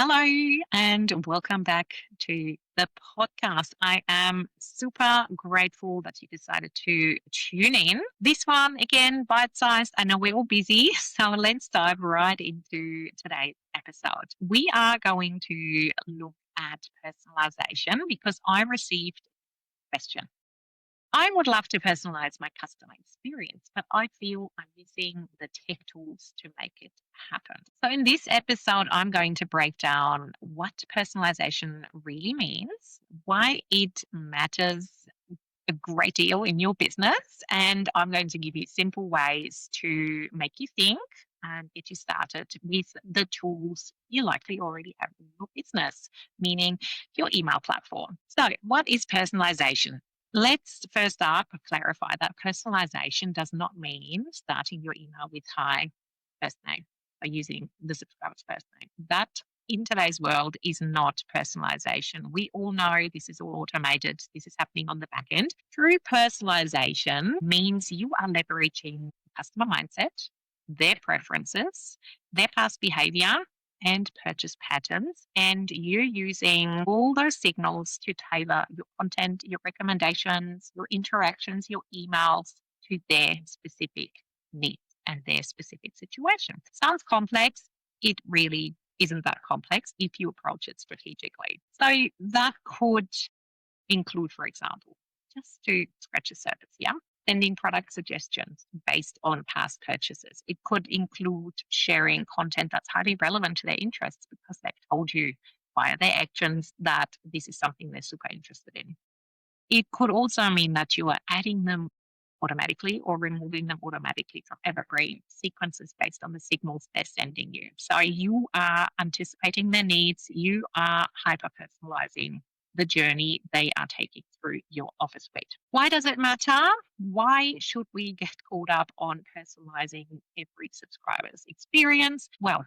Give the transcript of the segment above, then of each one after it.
Hello and welcome back to the podcast. I am super grateful that you decided to tune in. This one, again, bite sized. I know we're all busy, so let's dive right into today's episode. We are going to look at personalization because I received a question. I would love to personalize my customer experience, but I feel I'm missing the tech tools to make it happen. So, in this episode, I'm going to break down what personalization really means, why it matters a great deal in your business, and I'm going to give you simple ways to make you think and get you started with the tools you likely already have in your business, meaning your email platform. So, what is personalization? Let's first up clarify that personalization does not mean starting your email with hi, first name, or using the subscriber's first name. That in today's world is not personalization. We all know this is all automated. This is happening on the back end. True personalization means you are leveraging customer mindset, their preferences, their past behavior, and purchase patterns. And you're using all those signals to tailor your content, your recommendations, your interactions, your emails to their specific needs and their specific situation. Sounds complex. It really isn't that complex if you approach it strategically. So that could include, for example, just to scratch the surface, yeah, sending product suggestions based on past purchases. It could include sharing content that's highly relevant to their interests because they've told you via their actions that this is something they're super interested in. It could also mean that you are adding them automatically or removing them automatically from evergreen sequences based on the signals they're sending you. So you are anticipating their needs, you are hyper personalizing the journey they are taking through your offer suite. Why does it matter? Why should we get caught up on personalizing every subscriber's experience? Well,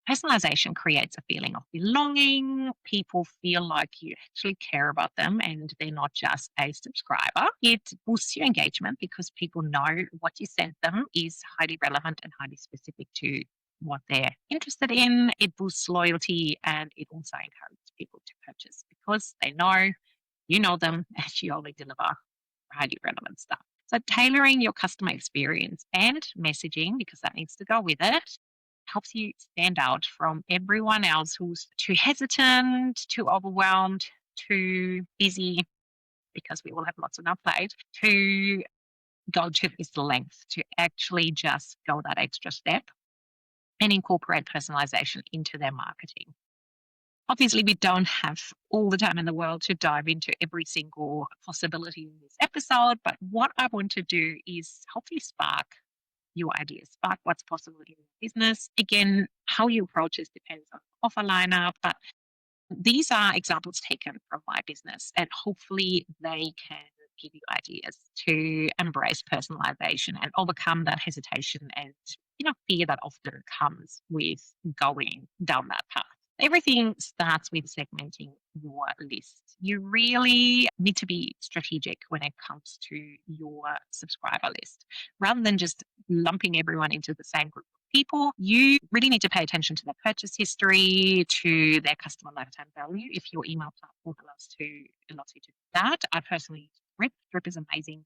personalization creates a feeling of belonging. People feel like you actually care about them and they're not just a subscriber. It boosts your engagement because people know what you sent them is highly relevant and highly specific to what they're interested in. It boosts loyalty and it also encourages people to purchase because they know you know them and you only deliver highly relevant stuff. So tailoring your customer experience and messaging, because that needs to go with it, helps you stand out from everyone else who's too hesitant, too overwhelmed, too busy, because we all have lots on our plate, to go to this length to actually just go that extra step and incorporate personalization into their marketing. Obviously, we don't have all the time in the world to dive into every single possibility in this episode, but what I want to do is hopefully spark your ideas, spark what's possible in your business. Again, how you approach this depends on offer lineup, but these are examples taken from my business, and hopefully they can give you ideas to embrace personalization and overcome that hesitation and fear that often comes with going down that path. Everything starts with segmenting your list. You really need to be strategic when it comes to your subscriber list. Rather than just lumping everyone into the same group of people, you really need to pay attention to their purchase history, to their customer lifetime value. If your email platform allows you to do that, I personally use Drip. Drip is amazing.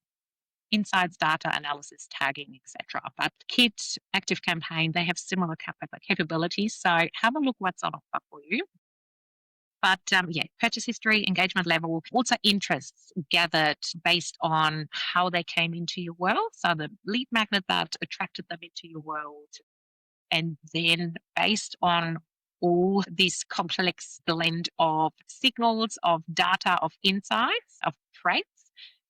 Insights, data analysis, tagging, etc. But Kit, Active Campaign, they have similar capabilities. So have a look what's on offer for you. But purchase history, engagement level, also interests gathered based on how they came into your world. So the lead magnet that attracted them into your world. And then based on all this complex blend of signals, of data, of insights, of traits,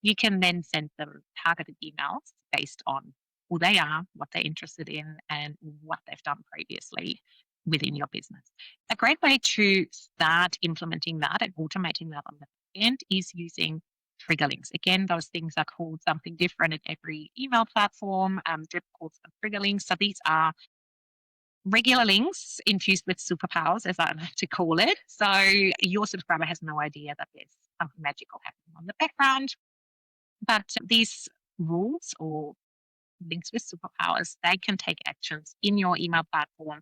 you can then send them targeted emails based on who they are, what they're interested in, and what they've done previously within your business. A great way to start implementing that and automating that on the end is using trigger links. Again, those things are called something different in every email platform. Drip calls them trigger links. So these are regular links infused with superpowers, as I like to call it. So your subscriber has no idea that there's something magical happening on the background. But these rules or links with superpowers, they can take actions in your email platform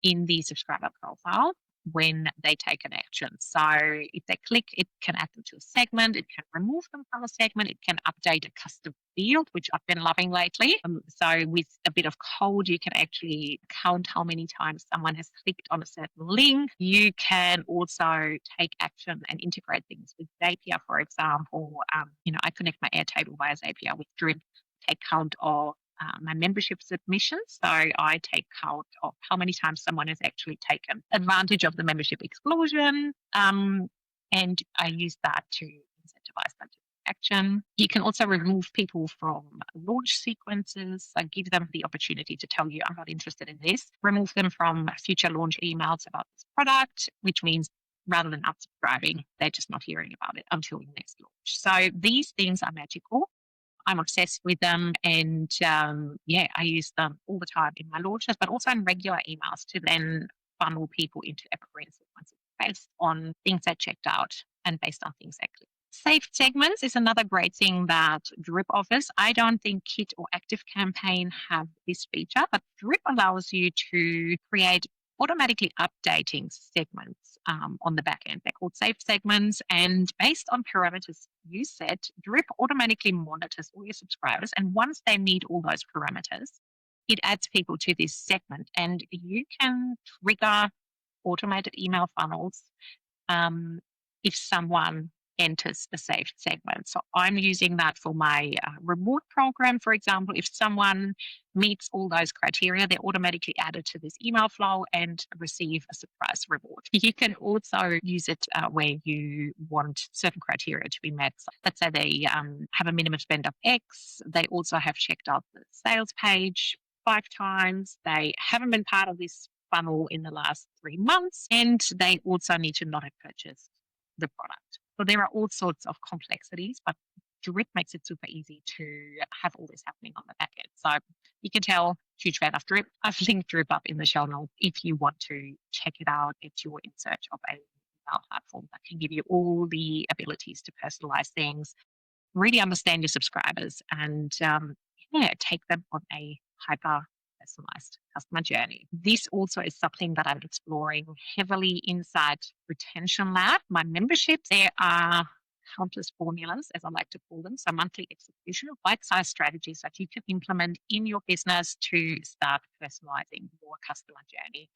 in the subscriber profile when they take an action. So if they click, it can add them to a segment, it can remove them from a segment, it can update a custom field, which I've been loving lately. So with a bit of code, you can actually count how many times someone has clicked on a certain link. You can also take action and integrate things with Zapier, for example. I connect my Airtable via Zapier with Drip, take count of my membership submissions. So I take count of how many times someone has actually taken advantage of the membership explosion. And I use that to incentivize them to take action. You can also remove people from launch sequences. So give them the opportunity to tell you, I'm not interested in this. Remove them from future launch emails about this product, which means rather than unsubscribing, they're just not hearing about it until the next launch. So these things are magical. I'm obsessed with them, and I use them all the time in my launches, but also in regular emails to then funnel people into evergreen sequences based on things they checked out and based on things they clicked. Saved segments is another great thing that Drip offers. I don't think Kit or ActiveCampaign have this feature, but Drip allows you to create automatically updating segments on the back end. They're called saved segments, and based on parameters you set, Drip automatically monitors all your subscribers. And once they meet all those parameters, it adds people to this segment, and you can trigger automated email funnels if someone enters a saved segment. So I'm using that for my reward program, for example. If someone meets all those criteria, they're automatically added to this email flow and receive a surprise reward. You can also use it where you want certain criteria to be met. So let's say they have a minimum spend of X. They also have checked out the sales page 5 times. They haven't been part of this funnel in the last 3 months, and they also need to not have purchased the product. So there are all sorts of complexities, but Drip makes it super easy to have all this happening on the back end. So you can tell, huge fan of Drip. I've linked Drip up in the show notes if you want to check it out if you're in search of a email platform that can give you all the abilities to personalize things, really understand your subscribers, and take them on a hyper personalized customer journey. This also is something that I'm exploring heavily inside Retention Lab. My memberships, there are countless formulas, as I like to call them, so monthly execution of bite-sized strategies that you can implement in your business to start personalizing your customer journey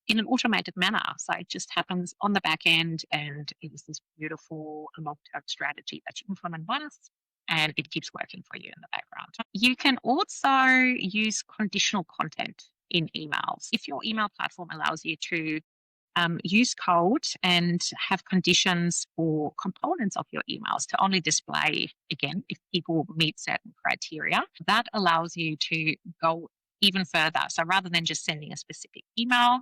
in an automated manner. So it just happens on the back end, and it is this beautiful long-term strategy that you implement once, and it keeps working for you in the background. You can also use conditional content in emails. If your email platform allows you to use code and have conditions for components of your emails to only display, again, if people meet certain criteria, that allows you to go even further. So rather than just sending a specific email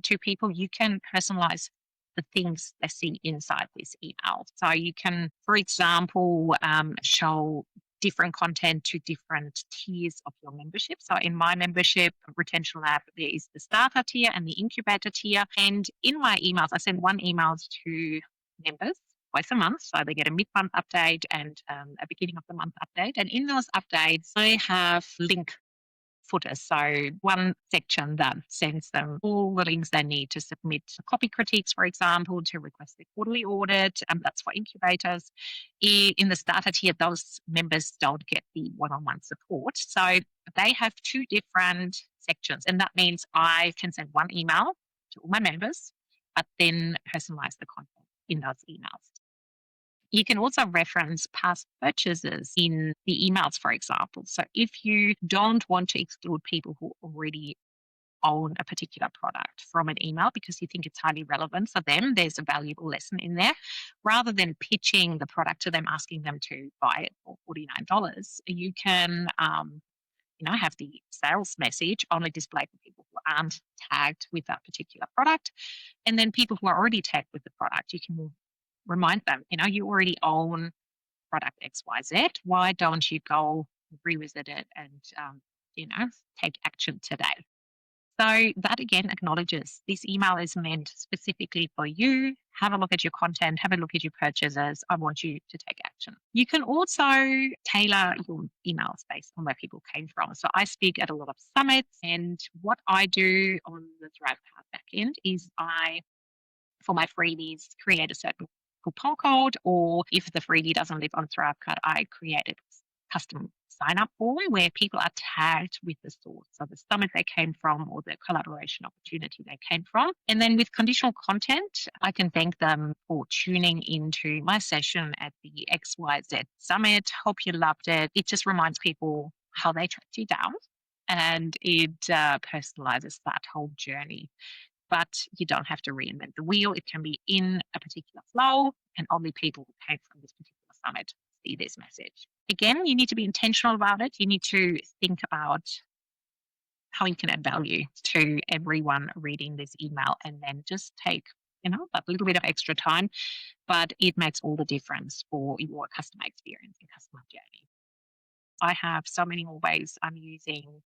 to people, you can personalize the things they see inside this email. So you can, for example, show different content to different tiers of your membership. So in my membership, Retention Lab, there is the starter tier and the incubator tier. And in my emails, I send one email to members twice a month. So they get a mid-month update and a beginning of the month update. And in those updates, I have link footers. So one section that sends them all the links they need to submit copy critiques, for example, to request their quarterly audit. And that's for incubators. In the starter tier, those members don't get the one-on-one support. So they have 2 different sections. And that means I can send one email to all my members, but then personalize the content in those emails. You can also reference past purchases in the emails, for example. So if you don't want to exclude people who already own a particular product from an email because you think it's highly relevant for them, there's a valuable lesson in there. Rather than pitching the product to them, asking them to buy it for $49, you can have the sales message only display for people who aren't tagged with that particular product. And then people who are already tagged with the product, you can remind them, you already own product XYZ. Why don't you go revisit it and, take action today? So that again acknowledges this email is meant specifically for you. Have a look at your content, have a look at your purchases. I want you to take action. You can also tailor your emails based on where people came from. So I speak at a lot of summits, and what I do on the Thrivecart backend is for my freebies, create a certain coupon code, or if the freebie doesn't live on Thrivecart, I create a custom sign up form where people are tagged with the source, so the summit they came from or the collaboration opportunity they came from. And then with conditional content, I can thank them for tuning into my session at the XYZ Summit. Hope you loved it. It just reminds people how they tracked you down, and it personalizes that whole journey. But you don't have to reinvent the wheel. It can be in a particular flow, and only people who came from this particular summit see this message. Again, you need to be intentional about it. You need to think about how you can add value to everyone reading this email, and then just take that little bit of extra time, but it makes all the difference for your customer experience and customer journey. I have so many more ways I'm using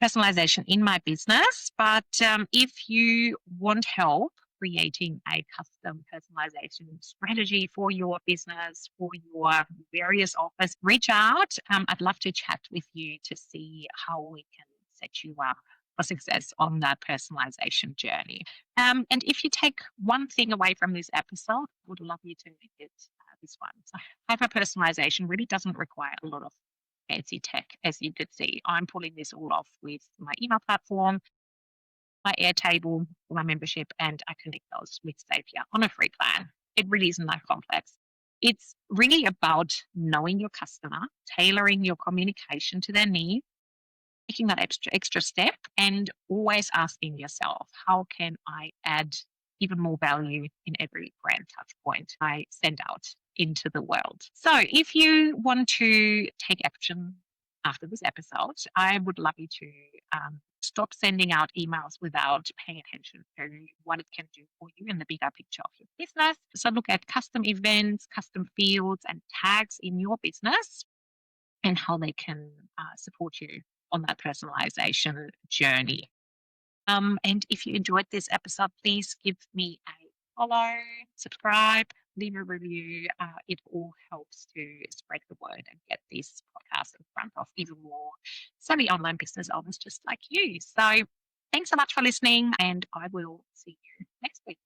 personalization in my business. But if you want help creating a custom personalization strategy for your business, for your various offers, reach out. I'd love to chat with you to see how we can set you up for success on that personalization journey. And if you take one thing away from this episode, I would love you to make it this one. So hyper personalization really doesn't require a lot of fancy tech, as you could see. I'm pulling this all off with my email platform, my Airtable, my membership, and I connect those with Zapier on a free plan. It really isn't that complex. It's really about knowing your customer, tailoring your communication to their needs, taking that extra step, and always asking yourself, how can I add even more value in every brand touch point I send out into the world? So if you want to take action after this episode, I would love you to stop sending out emails without paying attention to what it can do for you in the bigger picture of your business. So look at custom events, custom fields, and tags in your business and how they can support you on that personalization journey. And if you enjoyed this episode, please give me a follow, subscribe, leave a review. It all helps to spread the word and get this podcast in front of even more savvy online business owners just like you. So thanks so much for listening, and I will see you next week.